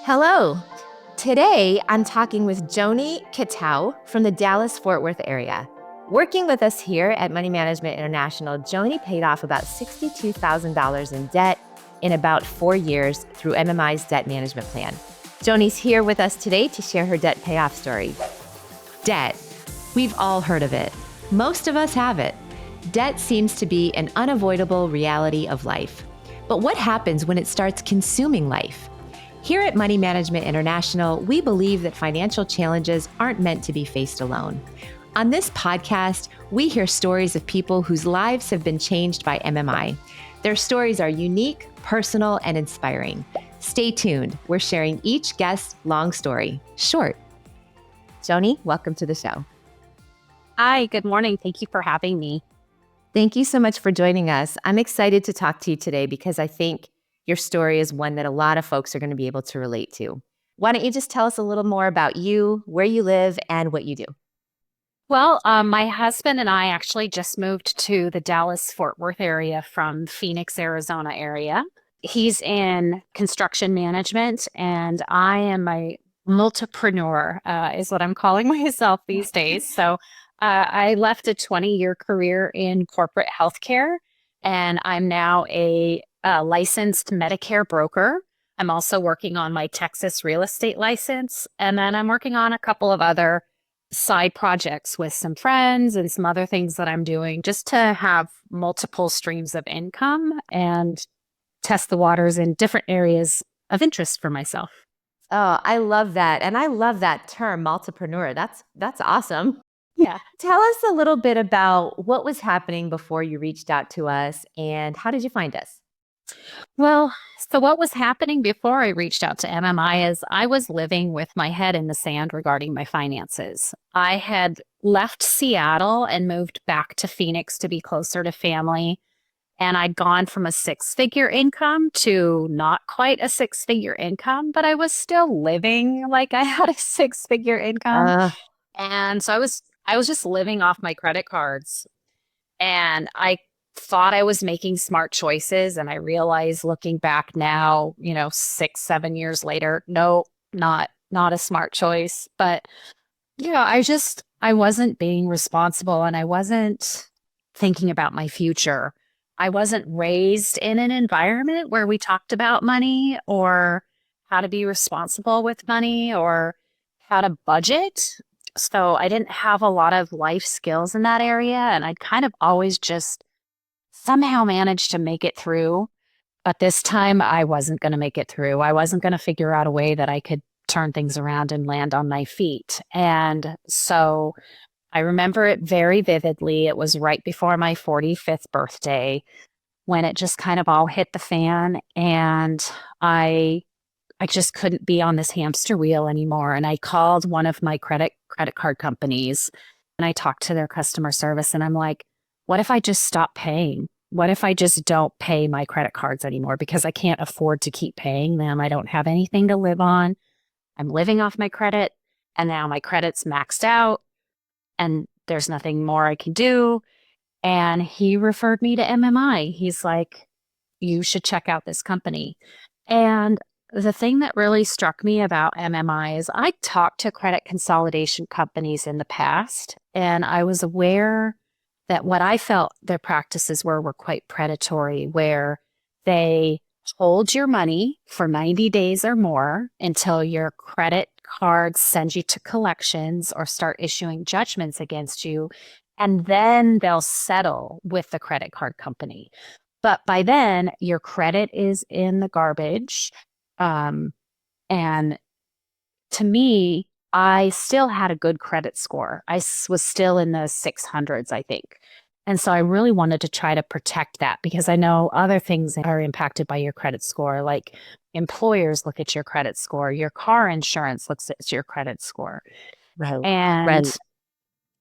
Hello. Today, I'm talking with Joni Kattau from the Dallas-Fort Worth area. Working with us here at Money Management International, Joni paid off about $62,000 in debt in about 4 years through MMI's debt management plan. Joni's here with us today to share her debt payoff story. Debt. We've all heard of it. Most of us have it. Debt seems to be an unavoidable reality of life. But what happens when it starts consuming life? Here at Money Management International, we believe that financial challenges aren't meant to be faced alone. On this podcast, we hear stories of people whose lives have been changed by MMI. Their stories are unique, personal, and inspiring. Stay tuned. We're sharing each guest's long story, short. Joni, welcome to the show. Hi, good morning. Thank you for having me. Thank you so much for joining us. I'm excited to talk to you today because I think your story is one that a lot of folks are going to be able to relate to. Why don't you just tell us a little more about you, where you live, and what you do? Well, my husband and I actually just moved to the Dallas-Fort Worth area from Phoenix, Arizona area. He's in construction management, and I am a multipreneur, is what I'm calling myself these days. So I left a 20-year career in corporate healthcare, and I'm now a licensed Medicare broker. I'm also working on my Texas real estate license. And then I'm working on a couple of other side projects with some friends and some other things that I'm doing just to have multiple streams of income and test the waters in different areas of interest for myself. Oh, I love that. And I love that term, multipreneur. That's awesome. Yeah. Tell us a little bit about what was happening before you reached out to us and how did you find us? Well, so what was happening before I reached out to MMI is I was living with my head in the sand regarding my finances. I had left Seattle and moved back to Phoenix to be closer to family. And I'd gone from a six-figure income to not quite a six-figure income, but I was still living like I had a six-figure income. And so I was just living off my credit cards. And I thought I was making smart choices. And I realized looking back now, 6, 7 years later, no, not a smart choice. But I wasn't being responsible and I wasn't thinking about my future. I wasn't raised in an environment where we talked about money or how to be responsible with money or how to budget. So I didn't have a lot of life skills in that area. And I'd kind of always just somehow managed to make it through. But this time I wasn't going to make it through. I wasn't going to figure out a way that I could turn things around and land on my feet. And so I remember it very vividly. It was right before my 45th birthday when it just kind of all hit the fan. And I just couldn't be on this hamster wheel anymore. And I called one of my credit card companies and I talked to their customer service and I'm like, what if I just stop paying? What if I just don't pay my credit cards anymore because I can't afford to keep paying them? I don't have anything to live on. I'm living off my credit and now my credit's maxed out and there's nothing more I can do. And he referred me to MMI. He's like, you should check out this company. And the thing that really struck me about MMI is I talked to credit consolidation companies in the past, and I was aware that what I felt their practices were quite predatory, where they hold your money for 90 days or more until your credit cards send you to collections or start issuing judgments against you, and then they'll settle with the credit card company. But by then, your credit is in the garbage. And to me, I still had a good credit score. I was still in the 600s, I think. And so I really wanted to try to protect that because I know other things are impacted by your credit score, like employers look at your credit score, your car insurance looks at your credit score. Right. And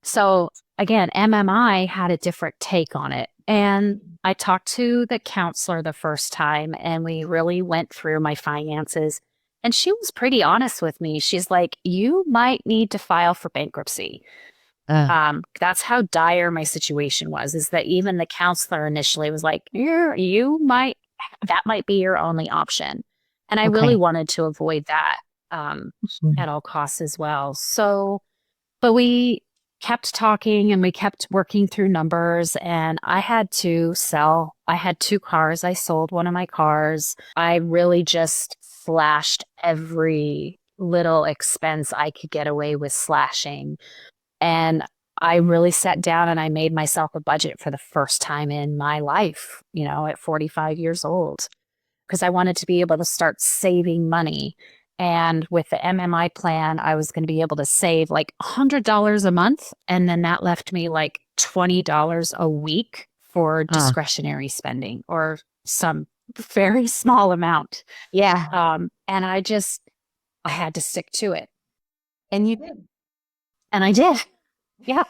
so again, MMI had a different take on it. And I talked to the counselor the first time and we really went through my finances. And she was pretty honest with me. She's like, you might need to file for bankruptcy. That's how dire my situation was, is that even the counselor initially was like, that might be your only option. And I really Okay. wanted to avoid that Mhm. at all costs as well. So, but we kept talking and we kept working through numbers, and I had to sell. I had two cars. I sold one of my cars. I really just slashed every little expense I could get away with slashing. And I really sat down and I made myself a budget for the first time in my life, at 45 years old, because I wanted to be able to start saving money. And with the MMI plan, I was going to be able to save like $100 a month. And then that left me like $20 a week for Ah, discretionary spending or some very small amount. yeah. And I had to stick to it. And you did. And I did. Yeah.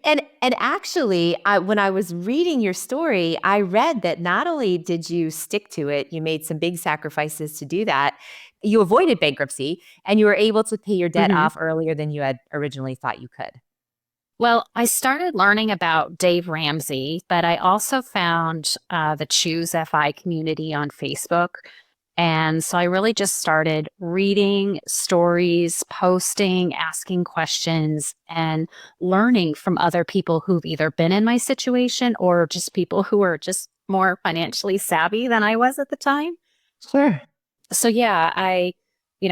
And actually, when I was reading your story, I read that not only did you stick to it, you made some big sacrifices to do that. You avoided bankruptcy and you were able to pay your debt Mhm. off earlier than you had originally thought you could. Well, I started learning about Dave Ramsey, but I also found the Choose FI community on Facebook. And so I really just started reading stories, posting, asking questions, and learning from other people who've either been in my situation or just people who are just more financially savvy than I was at the time. Sure. So yeah, I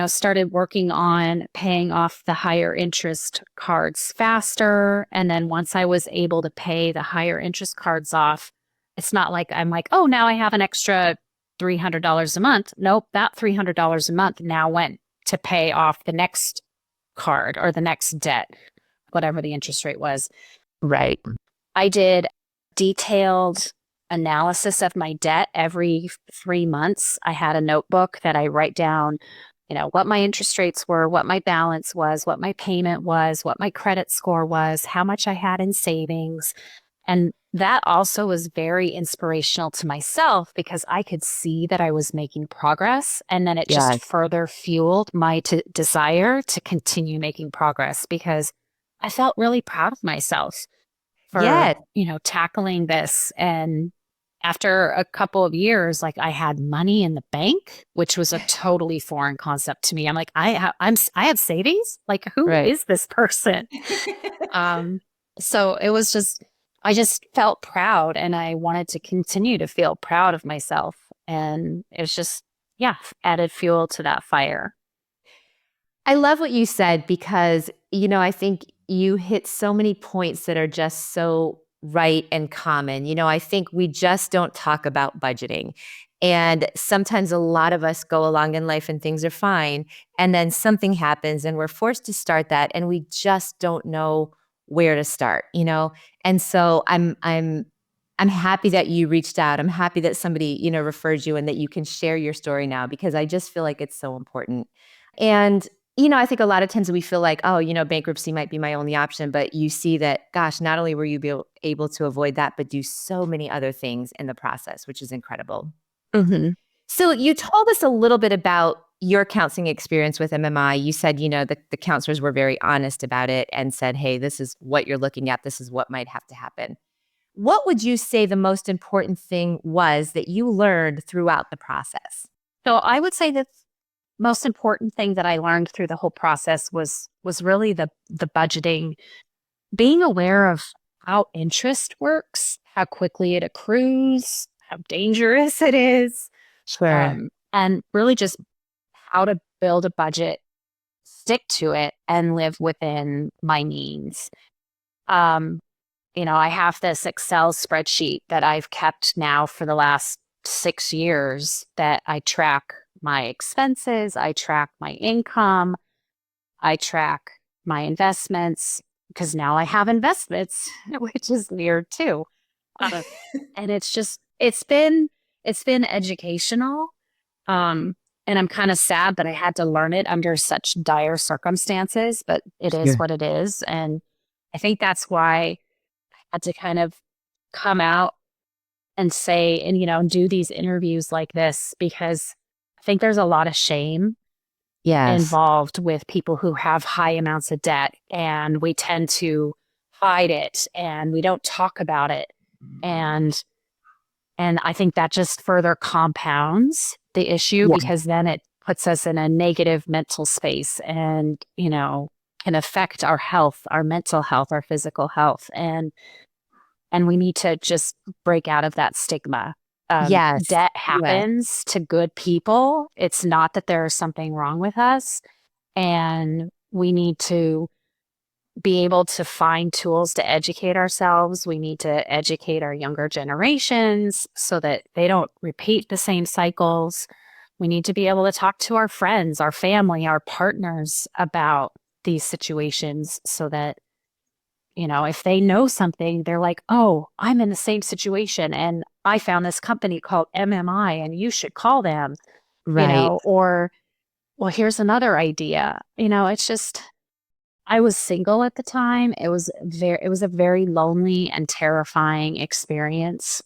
started working on paying off the higher interest cards faster, and then once I was able to pay the higher interest cards off, it's not like I'm like, oh, now I have an extra $300 a month. Nope, that $300 a month now went to pay off the next card or the next debt, whatever the interest rate was. Right. I did detailed analysis of my debt every 3 months. I had a notebook that I write down, what my interest rates were, what my balance was, what my payment was, what my credit score was, how much I had in savings. And that also was very inspirational to myself because I could see that I was making progress. And then it just Yes. further fueled my desire to continue making progress because I felt really proud of myself for, Yes. tackling this. And after a couple of years, like I had money in the bank, which was a totally foreign concept to me. I'm like, I have savings. Like, who Right. is this person? Um, so it was just, I just felt proud and I wanted to continue to feel proud of myself. And it was just, yeah, added fuel to that fire. I love what you said because, I think you hit so many points that are just so right and common. I think we just don't talk about budgeting. And sometimes a lot of us go along in life and things are fine. And then something happens and we're forced to start that and we just don't know where to start. And so I'm happy that you reached out. I'm happy that somebody, referred you and that you can share your story now because I just feel like it's so important. And I think a lot of times we feel like, oh, bankruptcy might be my only option. But you see that, gosh, not only were you able to avoid that, but do so many other things in the process, which is incredible. Hmm. So you told us a little bit about your counseling experience with MMI. You said, the counselors were very honest about it and said, hey, this is what you're looking at. This is what might have to happen. What would you say the most important thing was that you learned throughout the process? So I would say the most important thing that I learned through the whole process was really the budgeting, being aware of how interest works, how quickly it accrues, how dangerous it is, Sure. and really just how to build a budget, stick to it, and live within my means. Um, I have this Excel spreadsheet that I've kept now for the last 6 years that I track my expenses, I track my income, I track my investments because now I have investments, which is weird too. Uh, and it's been educational. Um, and I'm kind of sad that I had to learn it under such dire circumstances, but it is Sure. what it is. And I think that's why had to kind of come out and say and do these interviews like this because I think there's a lot of shame Yes. involved with people who have high amounts of debt, and we tend to hide it and we don't talk about it. And And I think that just further compounds the issue Yeah. because then it puts us in a negative mental space and, can affect our health, our mental health, our physical health. And we need to just break out of that stigma. Yes. Debt Yes. happens to good people. It's not that there's something wrong with us. And we need to be able to find tools to educate ourselves. We need to educate our younger generations so that they don't repeat the same cycles. We need to be able to talk to our friends, our family, our partners about these situations so that, if they know something, they're like, oh, I'm in the same situation and I found this company called MMI and you should call them, Right. or, well, here's another idea. It's just, I was single at the time. It was a very lonely and terrifying experience.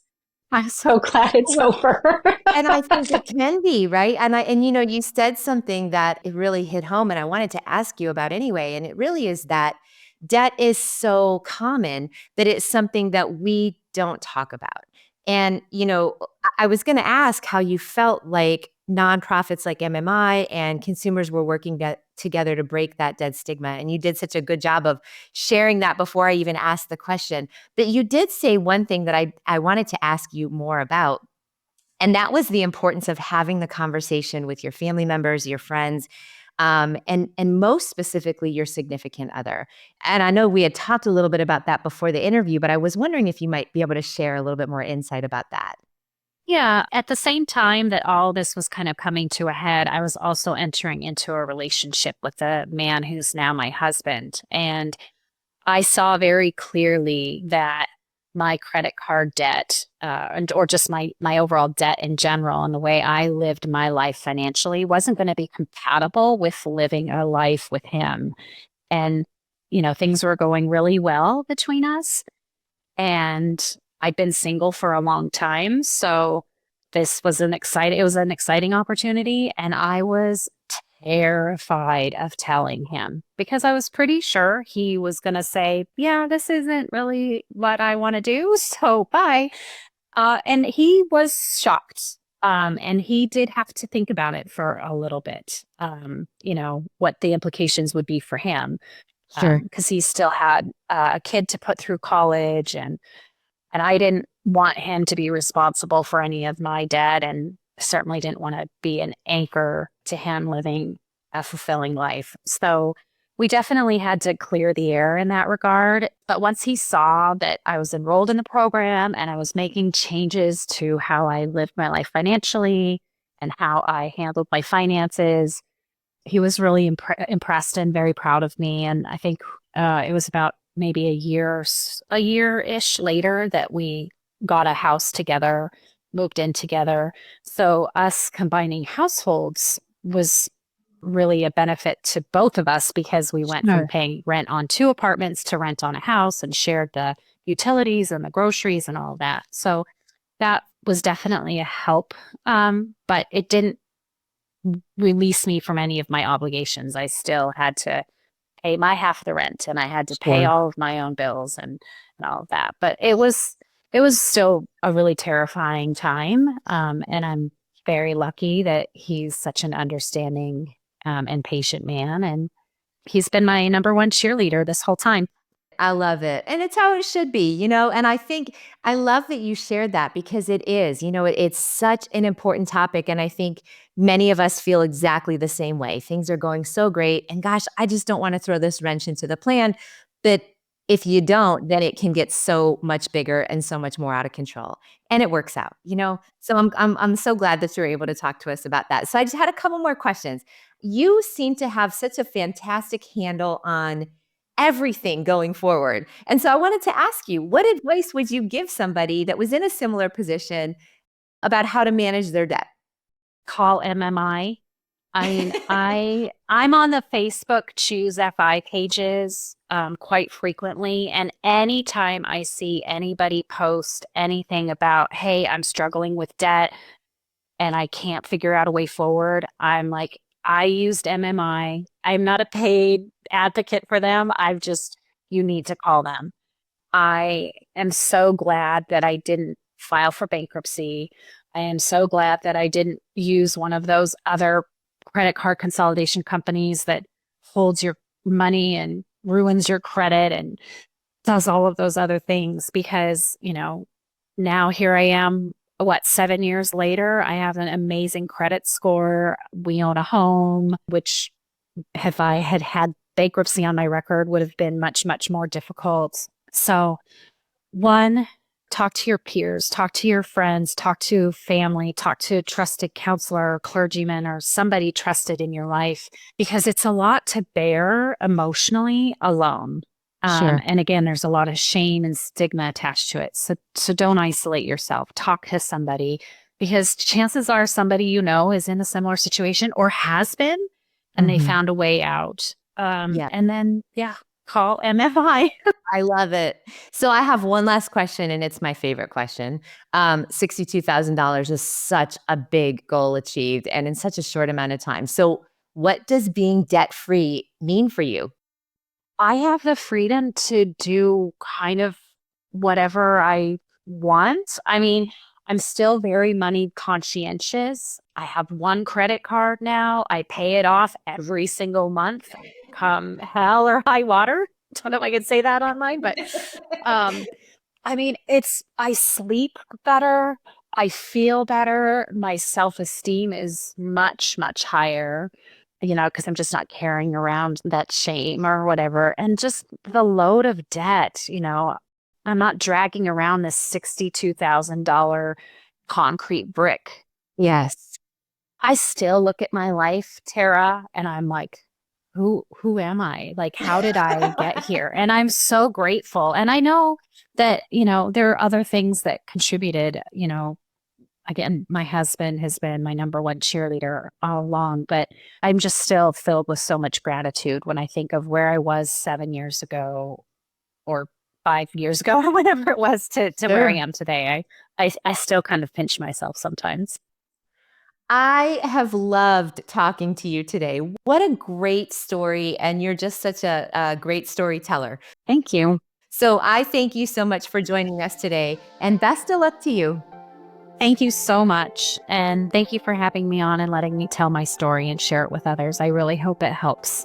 I'm so glad it's Well, over. and I think it can be, right? And you said something that it really hit home and I wanted to ask you about anyway, and it really is that debt is so common that it's something that we don't talk about. And I was going to ask how you felt like nonprofits like MMI and consumers were working together to break that debt stigma. And you did such a good job of sharing that before I even asked the question. But you did say one thing that I wanted to ask you more about, and that was the importance of having the conversation with your family members, your friends, and most specifically your significant other. And I know we had talked a little bit about that before the interview, but I was wondering if you might be able to share a little bit more insight about that. Yeah. At the same time that all this was kind of coming to a head, I was also entering into a relationship with a man who's now my husband. And I saw very clearly that my credit card debt, or just my overall debt in general, and the way I lived my life financially wasn't going to be compatible with living a life with him. And things were going really well between us, and I'd been single for a long time, so it was an exciting opportunity, and I was terrified of telling him because I was pretty sure he was going to say, yeah, this isn't really what I want to do. So bye. And he was shocked. And he did have to think about it for a little bit, what the implications would be for him. Sure. Because he still had a kid to put through college, and I didn't want him to be responsible for any of my debt, and certainly didn't want to be an anchor to him living a fulfilling life. So we definitely had to clear the air in that regard. But once he saw that I was enrolled in the program and I was making changes to how I lived my life financially and how I handled my finances, he was really impressed and very proud of me. And I think it was about maybe a year-ish later that we got a house together, moved in together. So us combining households was really a benefit to both of us because we went from Sure. paying rent on two apartments to rent on a house and shared the utilities and the groceries and all of that. So that was definitely a help. But it didn't release me from any of my obligations. I still had to pay my half of the rent and I had to pay Sure. all of my own bills and all of that. But it was still a really terrifying time. And I'm very lucky that he's such an understanding and patient man. And he's been my number one cheerleader this whole time. I love it. And it's how it should be. And I think I love that you shared that because it is, it's such an important topic. And I think many of us feel exactly the same way. Things are going so great. And gosh, I just don't want to throw this wrench into the plan. But if you don't, then it can get so much bigger and so much more out of control. And it works out. So I'm so glad that you're able to talk to us about that. So I just had a couple more questions. You seem to have such a fantastic handle on everything going forward. And so I wanted to ask you, what advice would you give somebody that was in a similar position about how to manage their debt? Call MMI. I mean, I'm on the Facebook Choose FI pages quite frequently, and anytime I see anybody post anything about, "Hey, I'm struggling with debt and I can't figure out a way forward," I'm like, "I used MMI. I'm not a paid advocate for them. You need to call them." I am so glad that I didn't file for bankruptcy. I am so glad that I didn't use one of those other credit card consolidation companies that holds your money and ruins your credit and does all of those other things, because, now here I am, 7 years later, I have an amazing credit score. We own a home, which if I had had bankruptcy on my record would have been much, much more difficult. So one, talk to your peers, talk to your friends, talk to family, talk to a trusted counselor or clergyman or somebody trusted in your life, because it's a lot to bear emotionally alone. Sure. And again, there's a lot of shame and stigma attached to it. So don't isolate yourself. Talk to somebody, because chances are somebody is in a similar situation or has been, and they found a way out. Yeah. And then, call MFI. I love it. So I have one last question, and it's my favorite question. $62,000 is such a big goal achieved and in such a short amount of time. So what does being debt-free mean for you? I have the freedom to do kind of whatever I want. I mean, I'm still very money conscientious. I have one credit card now. I pay it off every single month, come hell or high water. Don't know if I can say that online, but I mean, I sleep better. I feel better. My self-esteem is much, much higher, because I'm just not carrying around that shame or whatever. And just the load of debt, I'm not dragging around this $62,000 concrete brick. Yes. I still look at my life, Tara, and I'm like, who am I? Like, how did I get here? And I'm so grateful. And I know that, there are other things that contributed. Again, my husband has been my number one cheerleader all along, but I'm just still filled with so much gratitude when I think of where I was 7 years ago or 5 years ago or whatever it was to where I am today. I still kind of pinch myself sometimes. I have loved talking to you today. What a great story. And you're just such a great storyteller. Thank you. So I thank you so much for joining us today, and best of luck to you. Thank you so much. And thank you for having me on and letting me tell my story and share it with others. I really hope it helps.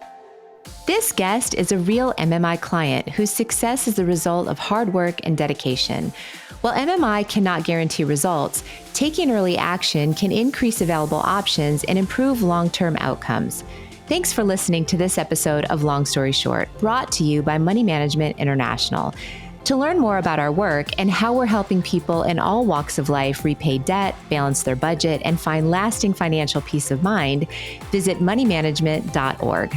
This guest is a real MMI client whose success is the result of hard work and dedication. While MMI cannot guarantee results, taking early action can increase available options and improve long-term outcomes. Thanks for listening to this episode of Long Story Short, brought to you by Money Management International. To learn more about our work and how we're helping people in all walks of life repay debt, balance their budget, and find lasting financial peace of mind, visit moneymanagement.org.